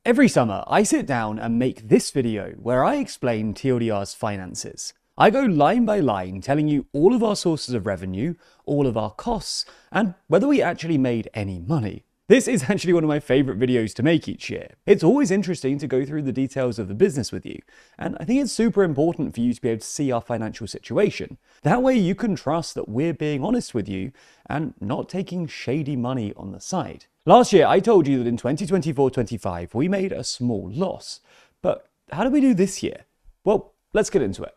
Every summer, I sit down and make this video where I explain TLDR's finances. I go line by line telling you all of our sources of revenue, all of our costs, and whether we actually made any money. This is actually one of my favorite videos to make each year. It's always interesting to go through the details of the business with you, and I think it's super important for you to be able to see our financial situation. That way you can trust that we're being honest with you and not taking shady money on the side. Last year, I told you that in 2024-25, we made a small loss. But how did we do this year? Well, let's get into it.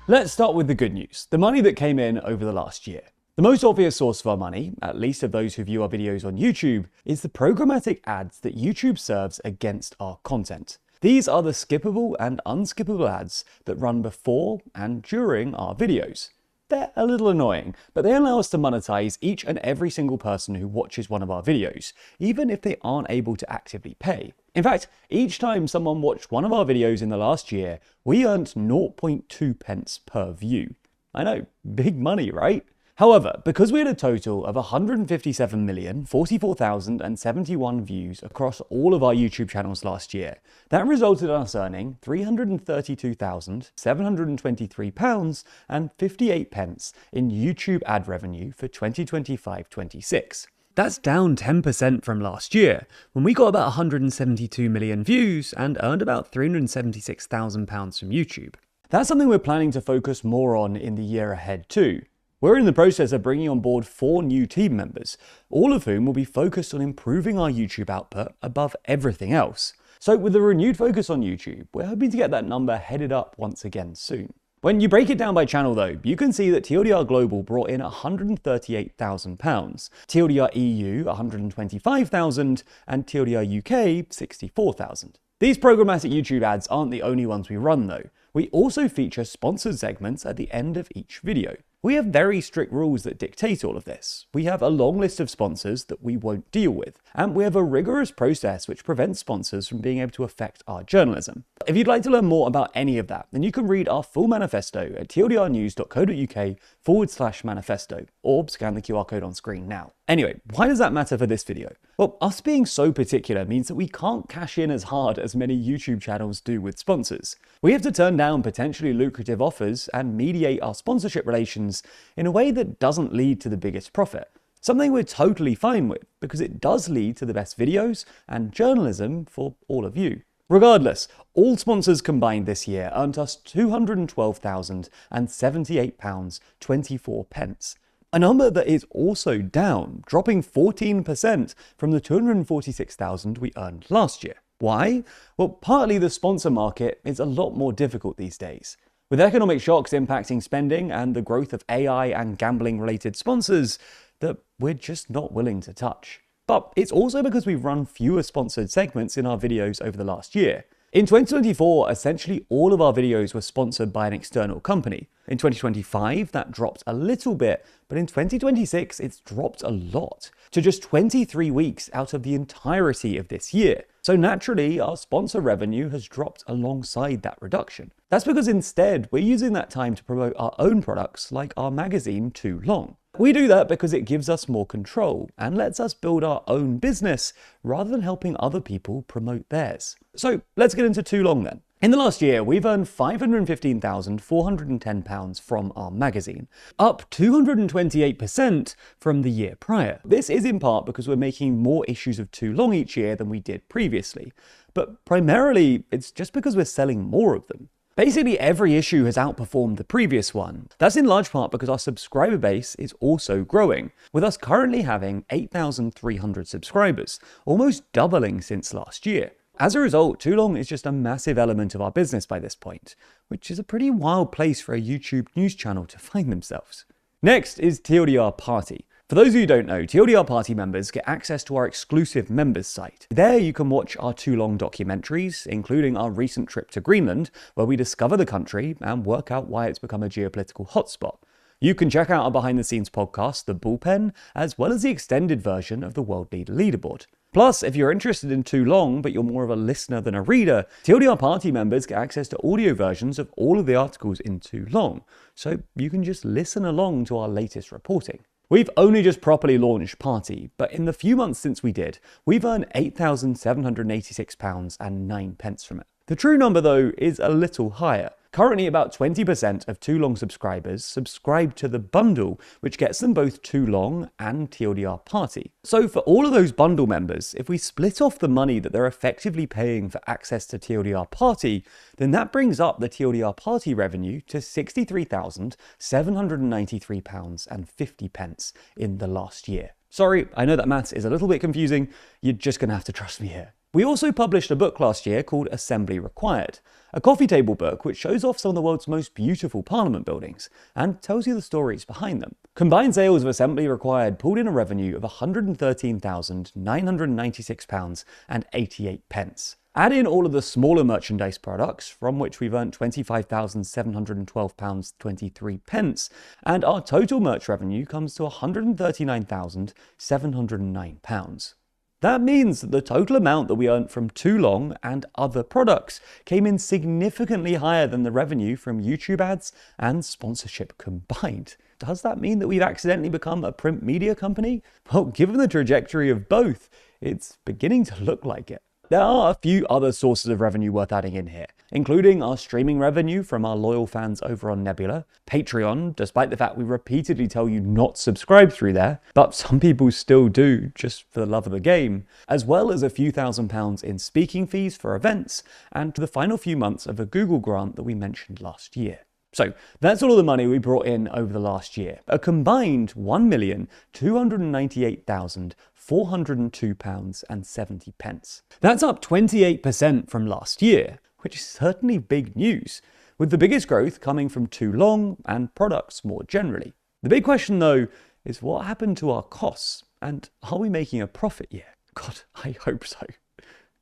Let's start with the good news, the money that came in over the last year. The most obvious source of our money, at least of those who view our videos on YouTube, is the programmatic ads that YouTube serves against our content. These are the skippable and unskippable ads that run before and during our videos. They're a little annoying, but they allow us to monetize each and every single person who watches one of our videos, even if they aren't able to actively pay. In fact, each time someone watched one of our videos in the last year, we earned 0.2 pence per view. I know, big money, right? However, because we had a total of 157,044,071 views across all of our YouTube channels last year, that resulted in us earning £332,723.58 in YouTube ad revenue for 2025-26. That's down 10% from last year, when we got about 172 million views and earned about £376,000 from YouTube. That's something we're planning to focus more on in the year ahead too. We're in the process of bringing on board 4 new team members, all of whom will be focused on improving our YouTube output above everything else. So with a renewed focus on YouTube, we're hoping to get that number headed up once again soon. When you break it down by channel though, you can see that TLDR Global brought in £138,000, TLDR EU £125,000, and TLDR UK £64,000. These programmatic YouTube ads aren't the only ones we run though. We also feature sponsored segments at the end of each video. We have very strict rules that dictate all of this. We have a long list of sponsors that we won't deal with, and we have a rigorous process which prevents sponsors from being able to affect our journalism. If you'd like to learn more about any of that, then you can read our full manifesto at tldrnews.co.uk/manifesto, or scan the QR code on screen now. Anyway, why does that matter for this video? Well, us being so particular means that we can't cash in as hard as many YouTube channels do with sponsors. We have to turn down potentially lucrative offers and mediate our sponsorship relations in a way that doesn't lead to the biggest profit. Something we're totally fine with, because it does lead to the best videos and journalism for all of you. Regardless, all sponsors combined this year earned us £212,078.24. A number that is also down, dropping 14% from the $246,000 we earned last year. Why? Well, partly the sponsor market is a lot more difficult these days. With economic shocks impacting spending and the growth of AI and gambling-related sponsors that we're just not willing to touch. But it's also because we've run fewer sponsored segments in our videos over the last year. In 2024, essentially all of our videos were sponsored by an external company. In 2025, that dropped a little bit, but in 2026, it's dropped a lot, to just 23 weeks out of the entirety of this year. So naturally, our sponsor revenue has dropped alongside that reduction. That's because instead, we're using that time to promote our own products like our magazine Too Long. We do that because it gives us more control and lets us build our own business rather than helping other people promote theirs. So let's get into Too Long then. In the last year, we've earned £515,410 from our magazine, up 228% from the year prior. This is in part because we're making more issues of Too Long each year than we did previously, but primarily it's just because we're selling more of them. Basically, every issue has outperformed the previous one. That's in large part because our subscriber base is also growing, with us currently having 8,300 subscribers, almost doubling since last year. As a result, Too Long is just a massive element of our business by this point, which is a pretty wild place for a YouTube news channel to find themselves. Next is TLDR Party. For those of you who don't know, TLDR Party members get access to our exclusive members site. There you can watch our Too Long documentaries, including our recent trip to Greenland, where we discover the country and work out why it's become a geopolitical hotspot. You can check out our behind-the-scenes podcast, The Bullpen, as well as the extended version of the World Leader Leaderboard. Plus, if you're interested in Too Long, but you're more of a listener than a reader, TLDR Party members get access to audio versions of all of the articles in Too Long, so you can just listen along to our latest reporting. We've only just properly launched Party, but in the few months since we did, we've earned £8,786.09 from it. The true number, though, is a little higher. Currently, about 20% of Too Long subscribers subscribe to the bundle, which gets them both Too Long and TLDR Party. So for all of those bundle members, if we split off the money that they're effectively paying for access to TLDR Party, then that brings up the TLDR Party revenue to £63,793.50 in the last year. Sorry, I know that maths is a little bit confusing, you're just gonna have to trust me here. We also published a book last year called Assembly Required, a coffee table book which shows off some of the world's most beautiful parliament buildings and tells you the stories behind them. Combined sales of Assembly Required pulled in a revenue of £113,996.88. Add in all of the smaller merchandise products, from which we've earned £25,712.23, and our total merch revenue comes to £139,709. That means that the total amount that we earned from Too Long and other products came in significantly higher than the revenue from YouTube ads and sponsorship combined. Does that mean that we've accidentally become a print media company? Well, given the trajectory of both, it's beginning to look like it. There are a few other sources of revenue worth adding in here, including our streaming revenue from our loyal fans over on Nebula, Patreon, despite the fact we repeatedly tell you not to subscribe through there, but some people still do just for the love of the game, as well as a few £1,000s in speaking fees for events, and the final few months of a Google grant that we mentioned last year. So that's all of the money we brought in over the last year, a combined £1,298,402.70. That's up 28% from last year, which is certainly big news, with the biggest growth coming from Too Long and products more generally. The big question though is what happened to our costs, and are we making a profit yet? God, I hope so.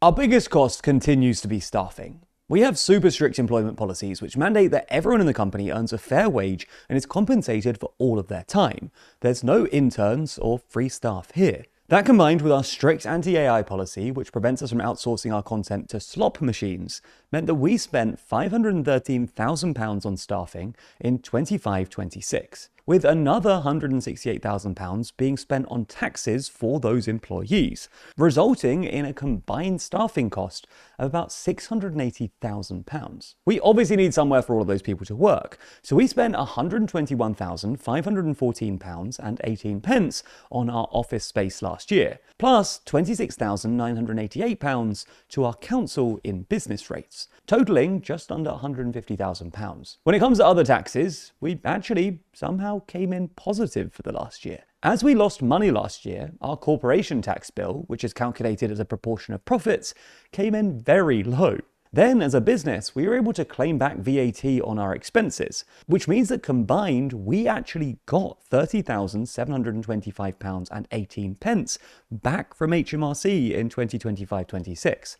Our biggest cost continues to be staffing. We have super strict employment policies which mandate that everyone in the company earns a fair wage and is compensated for all of their time. There's no interns or free staff here. That combined with our strict anti-AI policy, which prevents us from outsourcing our content to slop machines, meant that we spent £513,000 on staffing in 25-26, with another £168,000 being spent on taxes for those employees, resulting in a combined staffing cost of about £680,000. We obviously need somewhere for all of those people to work, so we spent £121,514.18 on our office space last year, plus £26,988 to our council in business rates, totaling just under £150,000. When it comes to other taxes, we actually somehow came in positive for the last year. As we lost money last year, our corporation tax bill, which is calculated as a proportion of profits, came in very low. Then, as a business, we were able to claim back VAT on our expenses, which means that combined, we actually got £30,725.18 back from HMRC in 2025-26.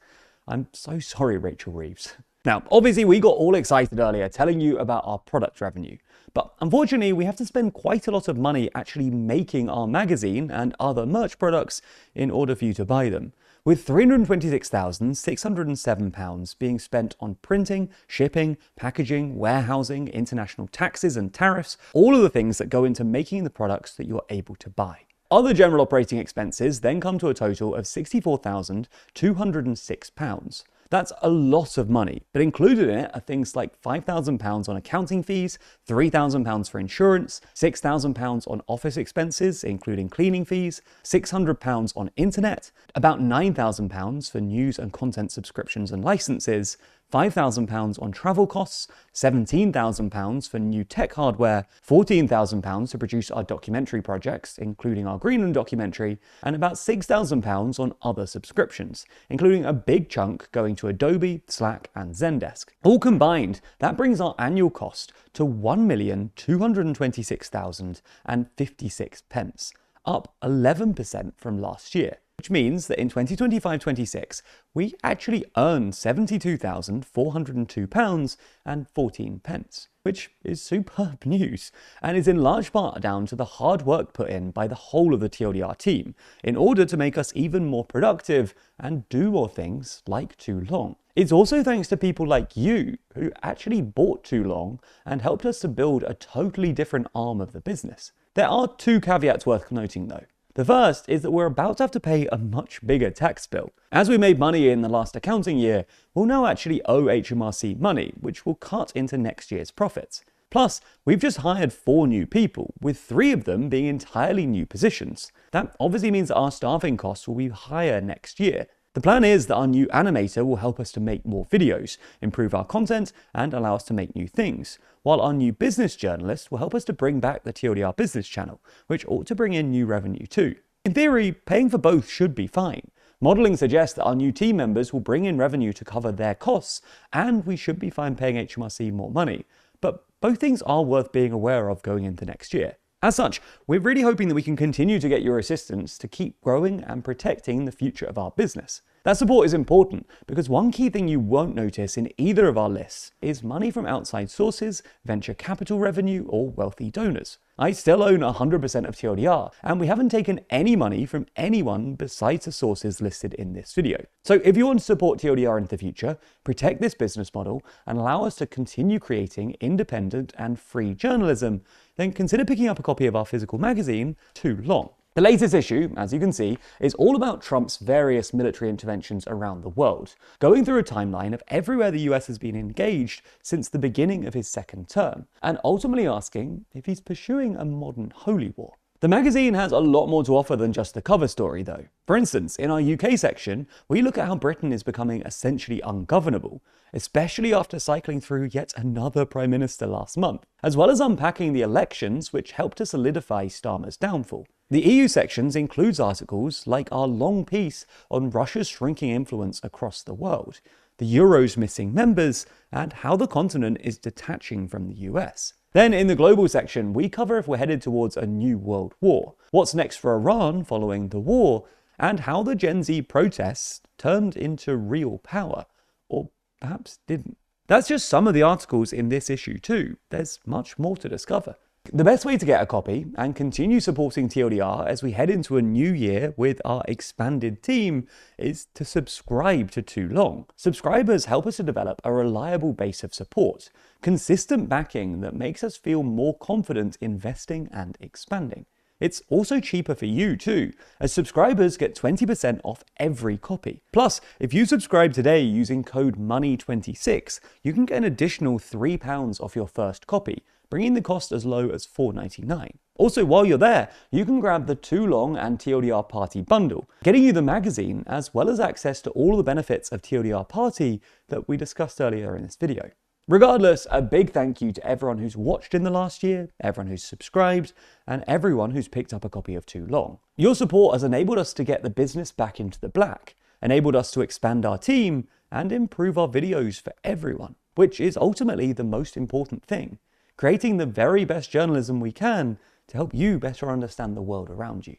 I'm so sorry, Rachel Reeves. Now, obviously, we got all excited earlier telling you about our product revenue, but unfortunately, we have to spend quite a lot of money actually making our magazine and other merch products in order for you to buy them, with £326,607 being spent on printing, shipping, packaging, warehousing, international taxes and tariffs, all of the things that go into making the products that you're able to buy. Other general operating expenses then come to a total of £64,206. That's a lot of money, but included in it are things like £5,000 on accounting fees, £3,000 for insurance, £6,000 on office expenses, including cleaning fees, £600 on internet, about £9,000 for news and content subscriptions and licenses, £5,000 on travel costs, £17,000 for new tech hardware, £14,000 to produce our documentary projects, including our Greenland documentary, and about £6,000 on other subscriptions, including a big chunk going to Adobe, Slack, and Zendesk. All combined, that brings our annual cost to £1,226,056, up 11% from last year. Which means that in 2025-26, we actually earned £72,402.14, which is superb news, and is in large part down to the hard work put in by the whole of the TLDR team in order to make us even more productive and do more things like Too Long. It's also thanks to people like you who actually bought Too Long and helped us to build a totally different arm of the business. There are two caveats worth noting though. The first is that we're about to have to pay a much bigger tax bill. As we made money in the last accounting year, we'll now actually owe HMRC money, which will cut into next year's profits. Plus, we've just hired 4 new people, with 3 of them being entirely new positions. That obviously means that our staffing costs will be higher next year. The plan is that our new animator will help us to make more videos, improve our content, and allow us to make new things, while our new business journalist will help us to bring back the TLDR business channel, which ought to bring in new revenue too. In theory, paying for both should be fine. Modelling suggests that our new team members will bring in revenue to cover their costs, and we should be fine paying HMRC more money. But both things are worth being aware of going into next year. As such, we're really hoping that we can continue to get your assistance to keep growing and protecting the future of our business. That support is important because one key thing you won't notice in either of our lists is money from outside sources, venture capital revenue, or wealthy donors. I still own 100% of TLDR, and we haven't taken any money from anyone besides the sources listed in this video. So if you want to support TLDR into the future, protect this business model, and allow us to continue creating independent and free journalism, then consider picking up a copy of our physical magazine, Too Long. The latest issue, as you can see, is all about Trump's various military interventions around the world, going through a timeline of everywhere the US has been engaged since the beginning of his second term, and ultimately asking if he's pursuing a modern holy war. The magazine has a lot more to offer than just the cover story though. For instance, in our UK section, we look at how Britain is becoming essentially ungovernable, especially after cycling through yet another Prime Minister last month, as well as unpacking the elections which helped to solidify Starmer's downfall. The EU sections includes articles like our long piece on Russia's shrinking influence across the world, the Euro's missing members, and how the continent is detaching from the US. Then in the global section, we cover if we're headed towards a new world war, what's next for Iran following the war, and how the Gen Z protests turned into real power, or perhaps didn't. That's just some of the articles in this issue too. There's much more to discover. The best way to get a copy and continue supporting TLDR as we head into a new year with our expanded team is to subscribe to Too Long. Subscribers help us to develop a reliable base of support, consistent backing that makes us feel more confident investing and expanding. It's also cheaper for you too, as subscribers get 20% off every copy. Plus, if you subscribe today using code MONEY26, you can get an additional £3 off your first copy, bringing the cost as low as $4.99. Also, while you're there, you can grab the Too Long and TLDR Party bundle, getting you the magazine as well as access to all the benefits of TLDR Party that we discussed earlier in this video. Regardless, a big thank you to everyone who's watched in the last year, everyone who's subscribed, and everyone who's picked up a copy of Too Long. Your support has enabled us to get the business back into the black, enabled us to expand our team, and improve our videos for everyone, which is ultimately the most important thing. Creating the very best journalism we can to help you better understand the world around you.